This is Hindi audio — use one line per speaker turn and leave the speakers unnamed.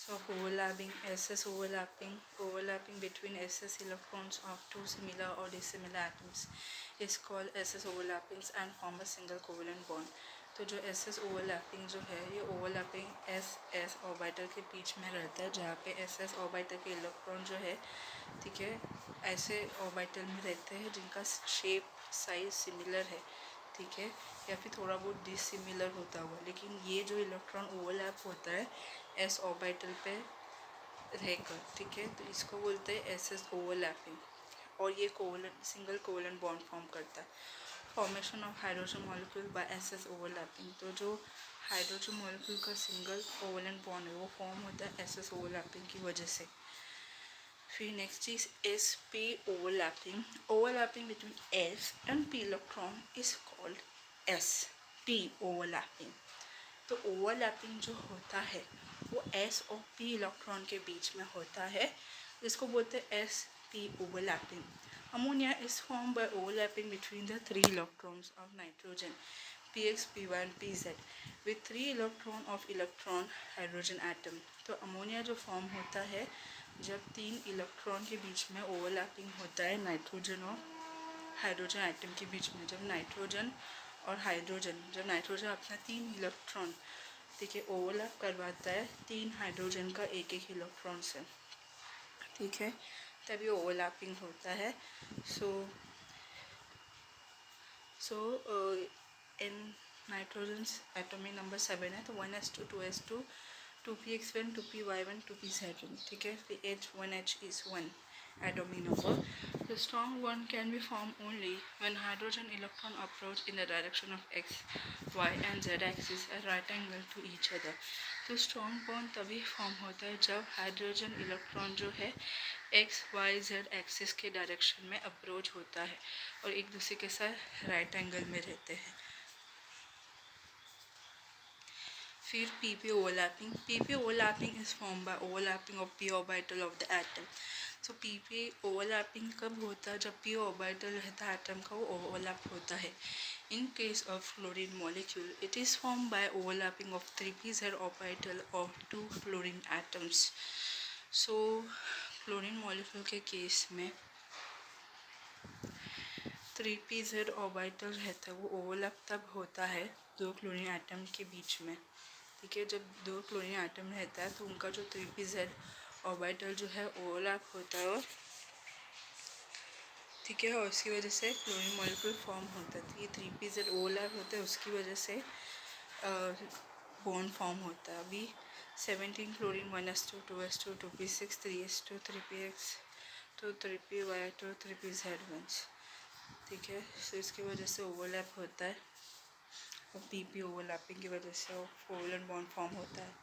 So overlapping overlapping between SS electrons of two similar or dissimilar atoms is called SS overlappings and form a single covalent bond. तो जो SS ओवरलैपिंग जो है ये ओवरलैपिंग SS ऑर्बिटल के बीच में रहता है, जहाँ पे SS ऑर्बिटल के इलेक्ट्रॉन जो है, ठीक है, ऐसे ऑर्बिटल में रहते हैं जिनका शेप साइज सिमिलर है, ठीक है, या फिर थोड़ा बहुत डिसिमिलर होता हुआ, लेकिन ये जो इलेक्ट्रॉन ओवरलैप होता है एस ऑर्बिटल पे रहकर, ठीक है, तो इसको बोलते हैं SS ओवरलैपिंग, और ये covalent single covalent bond form करता है. Formation of hydrogen molecule by SS overlapping, तो जो हाइड्रोजन मॉलिक्यूल का सिंगल कोवलेंट बॉन्ड है वो फॉर्म होता है SS ओवरलैपिंग की वजह से. फिर नेक्स्ट चीज SP overlapping. Overlapping between S and P electron is called SP overlapping. तो ओवरलैपिंग जो होता है वो S और P इलेक्ट्रॉन के बीच में होता है, जिसको बोलते हैं SP overlapping. Ammonia is formed by overlapping between the three electrons of nitrogen Px, Py and Pz with three electron of electron hydrogen atom. तो अमोनिया जो फॉर्म होता है जब तीन इलेक्ट्रॉन के बीच में ओवरलैपिंग होता है नाइट्रोजन और हाइड्रोजन एटम के बीच में. जब नाइट्रोजन अपना तीन इलेक्ट्रॉन, ठीक है, ओवरलैप करवाता है तीन हाइड्रोजन का एक एक इलेक्ट्रॉन से, ठीक है, तभी ओवरलैपिंग होता है. सो इन नाइट्रोजन एटॉमिक नंबर 7 है, तो 1s2 2s2 2px1 2py1 2pz1, ठीक है, फिर H1H is 1 atomic number. The strong bond can be formed only when hydrogen electron approach in the direction of x, y and z axis at right angle to each other. तो स्ट्रॉन्ग बॉन्ड तभी फॉर्म होता है जब हाइड्रोजन इलेक्ट्रॉन जो है एक्स वाई जेड एक्सिस के डायरेक्शन में अप्रोच होता है और एक दूसरे के साथ राइट एंगल में रहते हैं. फिर PP overlapping is formed by overlapping of p orbital of the atom. So PP overlapping कब होता है? जब p orbital रहता है एटम का वो ओवरलैप होता है. In case of fluorine molecule, it is formed by overlapping of 3pz orbital of two fluorine atoms. So fluorine molecule के केस में 3pz ऑर्बिटल रहता है, वो ओवरलैप तब होता है दो क्लोरीन एटम के बीच में, ठीक है. जब दो क्लोरीन एटम रहता है तो उनका जो 3pz ऑर्बिटल जो है ओवरलैप होता है, ठीक है, और उसकी वजह से क्लोरीन मॉलिक्यूल फॉर्म होता है. तो ये 3pz ओवरलैप होता है, उसकी वजह से बॉन्ड फॉर्म होता है. अभी 17 chlorine 1s2 2s2 2p6 3s2 3px 2 3py2 3pz1, ठीक है. तो इसकी वजह से ओवरलैप होता है और PP ओवरलैपिंग की वजह से कोवलेंट बॉन्ड फॉर्म होता है.